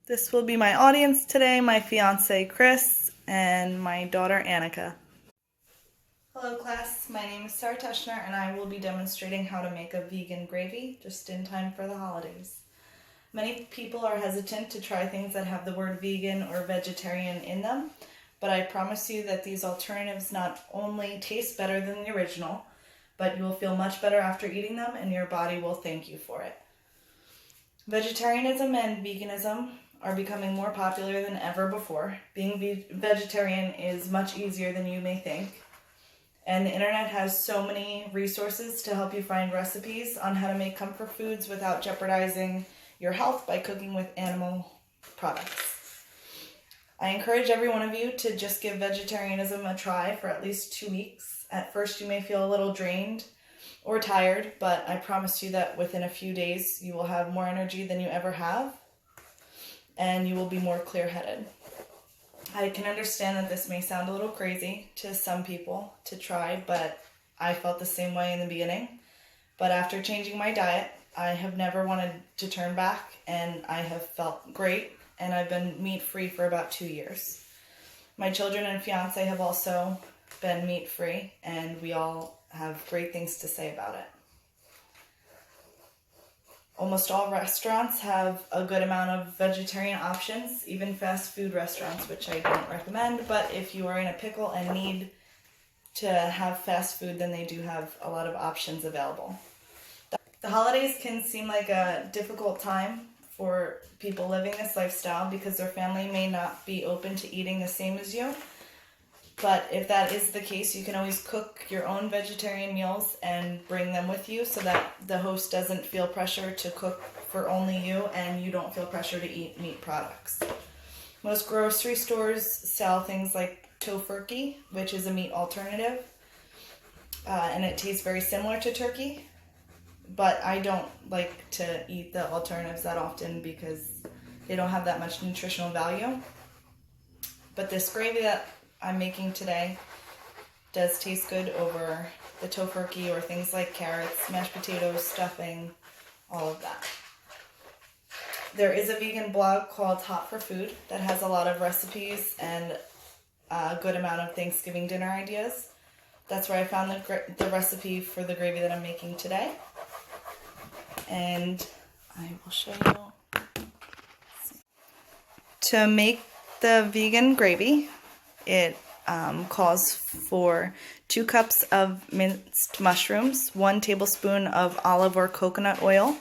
This will be my audience today, my fiance Chris and my daughter Annika. Hello class, my name is Sara Teschner and I will be demonstrating how to make a vegan gravy just in time for the holidays. Many people are hesitant to try things that have the word vegan or vegetarian in them, but I promise you that these alternatives not only taste better than the original, but you will feel much better after eating them and your body will thank you for it. Vegetarianism and veganism are becoming more popular than ever before. Being vegetarian is much easier than you may think. And the internet has so many resources to help you find recipes on how to make comfort foods without jeopardizing your health by cooking with animal products. I encourage every one of you to just give vegetarianism a try for at least 2 weeks. At first you may feel a little drained or tired, but I promise you that within a few days you will have more energy than you ever have, and you will be more clear-headed. I can understand that this may sound a little crazy to some people to try, but I felt the same way in the beginning. But after changing my diet, I have never wanted to turn back, and I have felt great, and I've been meat-free for about 2 years. My children and fiance have also been meat-free, and we all have great things to say about it. Almost all restaurants have a good amount of vegetarian options, even fast food restaurants, which I don't recommend, but if you are in a pickle and need to have fast food, then they do have a lot of options available. The holidays can seem like a difficult time for people living this lifestyle because their family may not be open to eating the same as you. But if that is the case, you can always cook your own vegetarian meals and bring them with you so that the host doesn't feel pressure to cook for only you and you don't feel pressure to eat meat products. Most grocery stores sell things like tofurkey, which is a meat alternative, and it tastes very similar to turkey, but I don't like to eat the alternatives that often because they don't have that much nutritional value. But this gravy that I'm making today does taste good over the tofurkey or things like carrots, mashed potatoes, stuffing, all of that. There is a vegan blog called Hot for Food that has a lot of recipes and a good amount of Thanksgiving dinner ideas. That's where I found the recipe for the gravy that I'm making today. And I will show you. To make the vegan gravy, it calls for 2 cups of minced mushrooms, 1 tablespoon of olive or coconut oil,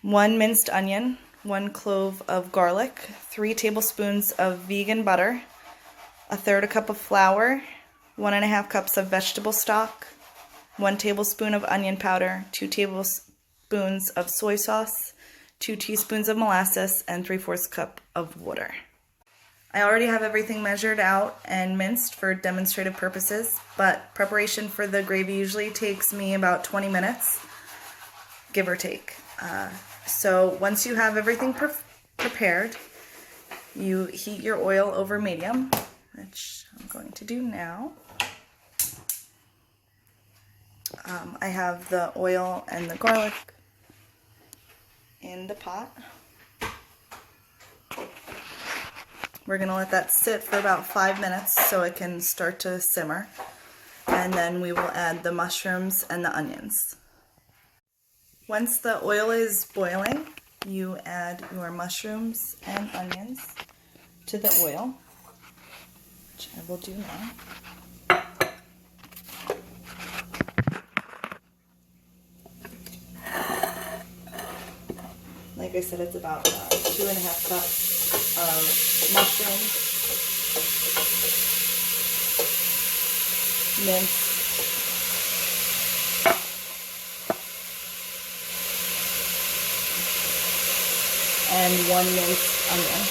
1 minced onion, 1 clove of garlic, 3 tablespoons of vegan butter, 1/3 cup of flour, 1½ cups of vegetable stock, 1 tablespoon of onion powder, 2 tablespoons of soy sauce, 2 teaspoons of molasses, and 3/4 cup of water. I already have everything measured out and minced for demonstrative purposes, but preparation for the gravy usually takes me about 20 minutes, give or take. So once you have everything prepared, you heat your oil over medium, which I'm going to do now. I have the oil and the garlic in the pot. We're going to let that sit for about 5 minutes so it can start to simmer, and then we will add the mushrooms and the onions. Once the oil is boiling, you add your mushrooms and onions to the oil, which I will do now. Like I said, it's about 2½ cups of mushrooms, minced, and 1 minced onion.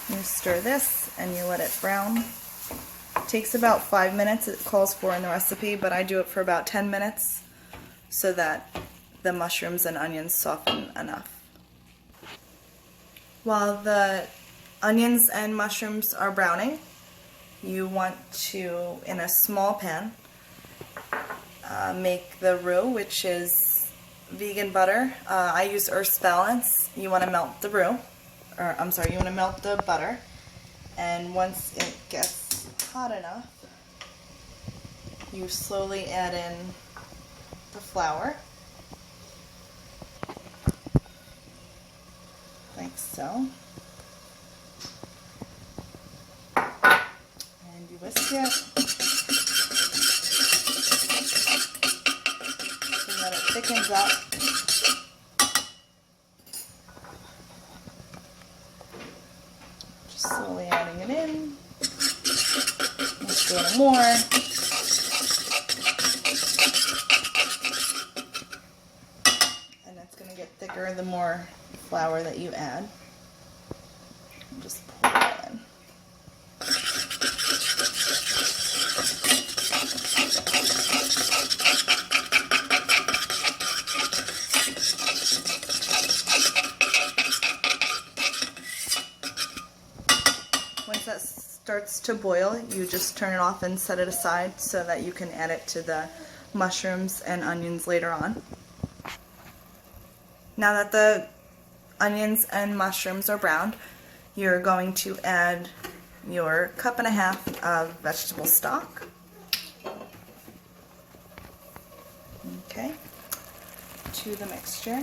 You stir this and you let it brown. It takes about 5 minutes, it calls for in the recipe, but I do it for about 10 minutes so that the mushrooms and onions soften enough. While the onions and mushrooms are browning, you want to, in a small pan, make the roux, which is vegan butter. I use Earth's Balance. You want to melt the roux, or I'm sorry, you want to melt the butter, and once it gets hot enough, you slowly add in the flour, like so, and you whisk it so that it thickens up. Just slowly adding it in. Let's do a little more. And it's going to get thicker the more flour that you add. Just pour it in. Once that starts to boil, you just turn it off and set it aside so that you can add it to the mushrooms and onions later on. Now that the onions and mushrooms are browned, you're going to add your 1.5 cups of vegetable stock. Okay, to the mixture.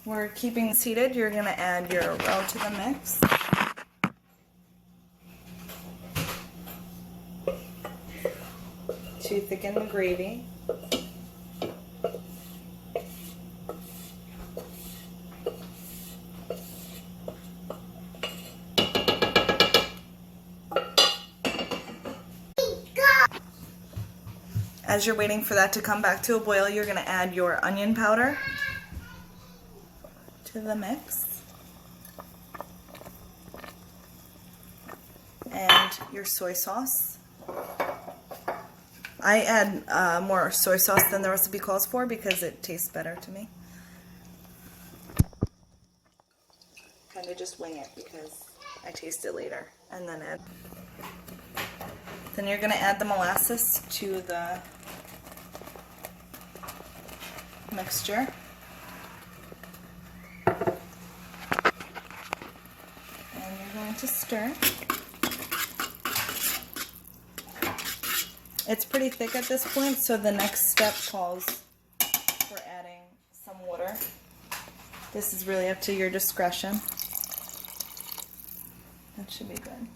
We're keeping this heated. You're going to add your roux to the mix. To thicken the gravy. As you're waiting for that to come back to a boil, you're going to add your onion powder to the mix and your soy sauce. I add more soy sauce than the recipe calls for because it tastes better to me. Kind of just wing it because I taste it later and then add. Then you're going to add the molasses to the mixture. And you're going to stir. It's pretty thick at this point, so the next step calls for adding some water. This is really up to your discretion. That should be good.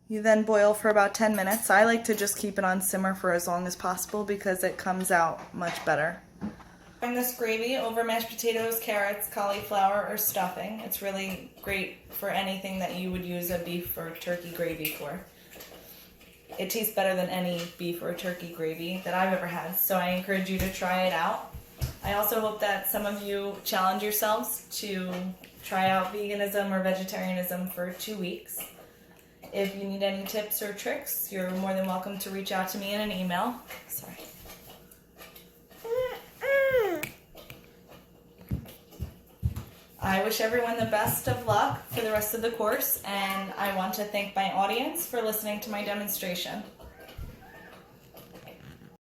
You then boil for about 10 minutes. I like to just keep it on simmer for as long as possible because it comes out much better. Bring this gravy over mashed potatoes, carrots, cauliflower, or stuffing. It's really great for anything that you would use a beef or turkey gravy for. It tastes better than any beef or turkey gravy that I've ever had, so I encourage you to try it out. I also hope that some of you challenge yourselves to try out veganism or vegetarianism for 2 weeks. If you need any tips or tricks, you're more than welcome to reach out to me in an email. Sorry. I wish everyone the best of luck for the rest of the course, and I want to thank my audience for listening to my demonstration.